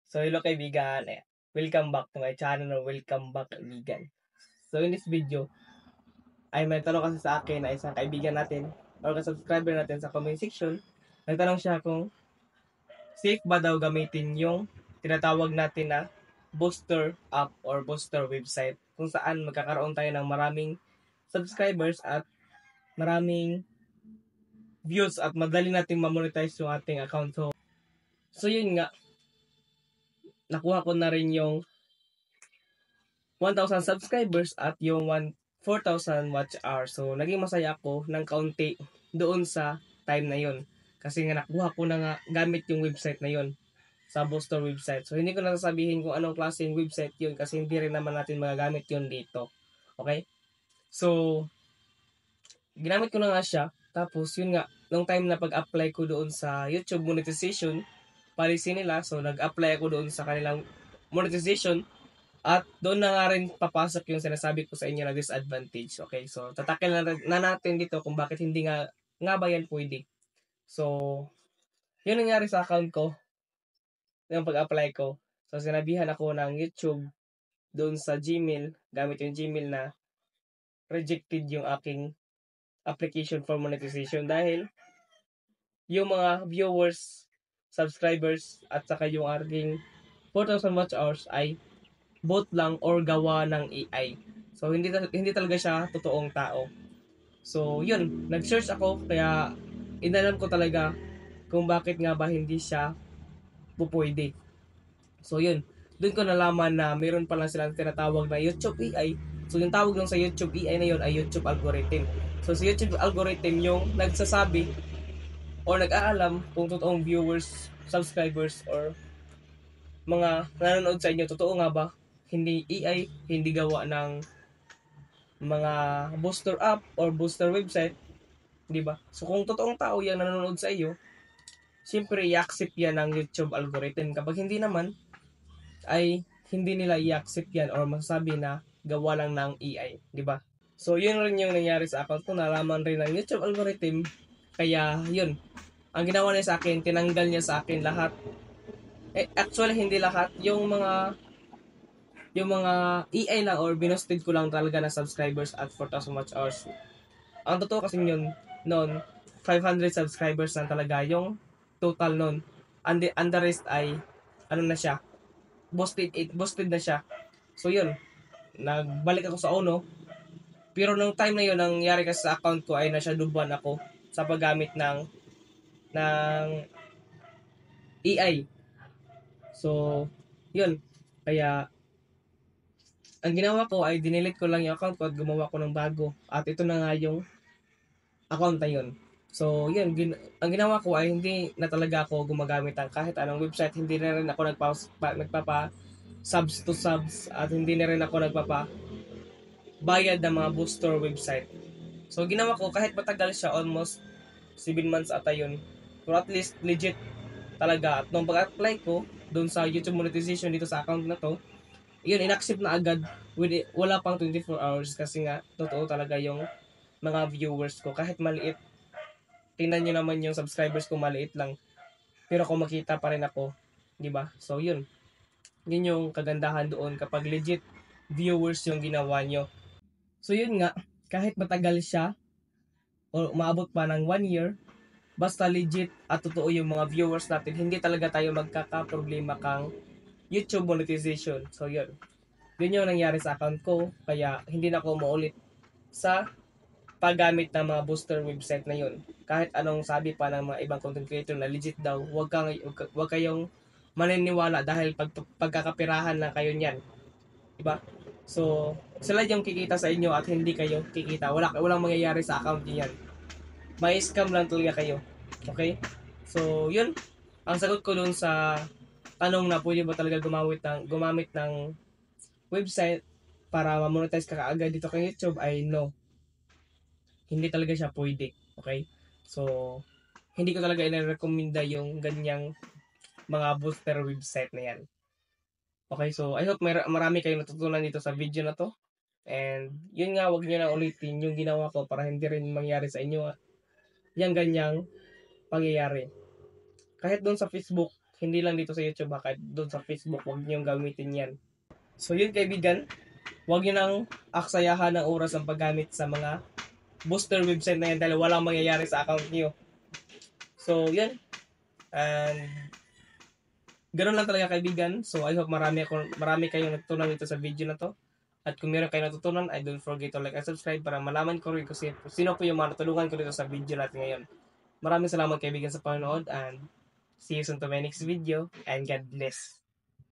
So hello kaibigan, welcome back to my channel or welcome back kaibigan. So in this video, ay may tanong kasi sa akin na isang kaibigan natin or subscriber natin sa comment section. Nagtanong siya kung safe ba daw gamitin yung tinatawag natin na booster app or booster website kung saan magkakaroon tayo ng maraming subscribers at maraming views at madali nating ma-monetize yung ating account. So yun nga, nakuha ko na rin yung 1,000 subscribers at yung 4,000 watch hours. So, naging masaya ako ng kaunti doon sa time na yon. Kasi nga nakuha ko na nga gamit yung website na yon sa Booster website. So, hindi ko na sasabihin kung anong klaseng website yun kasi hindi rin naman natin magagamit yun dito. Okay? So, ginamit ko na nga siya. Tapos, yun nga, nung time na pag-apply ko doon sa YouTube monetization policy nila, so nag-apply ako doon sa kanilang monetization. At doon na nga rin papasok yung sinasabi ko sa inyo na disadvantage. Okay, so tatakil na natin dito kung bakit hindi nga ba yan pwede. So, yun nangyari sa account ko, yung pag-apply ko. So, sinabihan ako ng YouTube doon sa Gmail, gamit yung Gmail na rejected yung aking application for monetization dahil yung mga viewers, subscribers, at saka yung aking 4,000 watch hours ay bot lang or gawa ng AI. So hindi talaga siya totoong tao. So yun, nag-search ako kaya inalam ko talaga kung bakit nga ba hindi siya pupwede. So yun, doon ko nalaman na meron pa lang silang tinatawag na YouTube AI. So yung tawag lang sa YouTube AI na yun ay YouTube algorithm. So sa YouTube algorithm yung nagsasabi or nag-aalam kung totoong viewers, subscribers, or mga nanonood sa inyo, totoo nga ba? Hindi AI, hindi gawa ng mga booster app or booster website, di ba? So kung totoong tao yan nanonood sa iyo, siyempre i-accept yan ng YouTube algorithm. Kapag hindi naman, ay hindi nila i-accept yan or masasabi na gawa lang ng AI, di ba? So yun rin yung nangyari sa account ko, nalaman rin ng YouTube algorithm. Kaya yun, ang ginawa niya sa akin, tinanggal niya sa akin lahat. Actually hindi lahat, yung mga AI lang or binusted ko lang talaga na subscribers at 4,000 watch hours. Ang totoo kasi yun, noon, 500 subscribers na talaga yung total noon. And the rest ay, ano na siya, busted na siya. So yun, nagbalik ako sa uno. Pero nung time na yun, nangyari kasi sa account ko ay nasyaduban ako sa paggamit ng AI. So, yun. Kaya, ang ginawa ko ay dinelete ko lang yung account ko at gumawa ko ng bago. At ito na nga yung account na yun. So, yun, ang ginawa ko ay hindi na talaga ako gumagamit ng kahit anong website. Hindi na rin ako nagpapa subs to subs at hindi na rin ako bayad ng mga booster website. So, ginawa ko kahit matagal siya, almost 7 months ata yun. Pero at least legit talaga. At nung pag-apply ko doon sa YouTube monetization dito sa account na to, yun, inaccept na agad. Wala pang 24 hours kasi nga, totoo talaga yung mga viewers ko. Kahit maliit, tingnan nyo naman yung subscribers ko, maliit lang. Pero kung makita pa rin ako, di ba? So, yun. Yun yung kagandahan doon kapag legit viewers yung ginawa nyo. So, yun nga, kahit matagal siya, o umabot pa ng 1 year, basta legit at totoo yung mga viewers natin, hindi talaga tayo magkakaproblema kang YouTube monetization. So, yun. Yun yung nangyari sa account ko, kaya hindi na ako maulit sa paggamit ng mga booster website na yun. Kahit anong sabi pa ng mga ibang content creator na legit daw, wag kayong maniniwala dahil pagkakapirahan lang kayo niyan. Diba? So, sila yung kikita sa inyo at hindi kayo kikita. Walang mangyayari sa account niyo yan. May scam lang talaga kayo. Okay? So, yun. Ang sagot ko dun sa tanong na pwede ba talaga gumamit ng website para ma-monetize ka kaagad dito kay YouTube ay no. Hindi talaga siya pwede. Okay? So, hindi ko talaga ina-recommenda yung ganyang mga booster website na yan. Okay, so I hope marami kayong natutunan dito sa video na to. And yun nga, wag nyo na ulitin yung ginawa ko para hindi rin mangyari sa inyo yung ganyang pangyayari. Kahit doon sa Facebook, Hindi lang dito sa YouTube, kahit doon sa Facebook, huwag niyong gamitin yan. So yun kaibigan, huwag niyo nang aksayahan ng oras ang paggamit sa mga booster website na yan dahil walang mangyayari sa account niyo. So yun, and ganoon lang talaga kaibigan. So I hope marami kayong natutunan dito sa video na to. At kung meron kayong natutunan, I don't forget to like and subscribe para malaman ko rin kung sino po yung mga natulungan ko dito sa video natin ngayon. Maraming salamat kaibigan sa panonood and see you soon to my next video and God bless.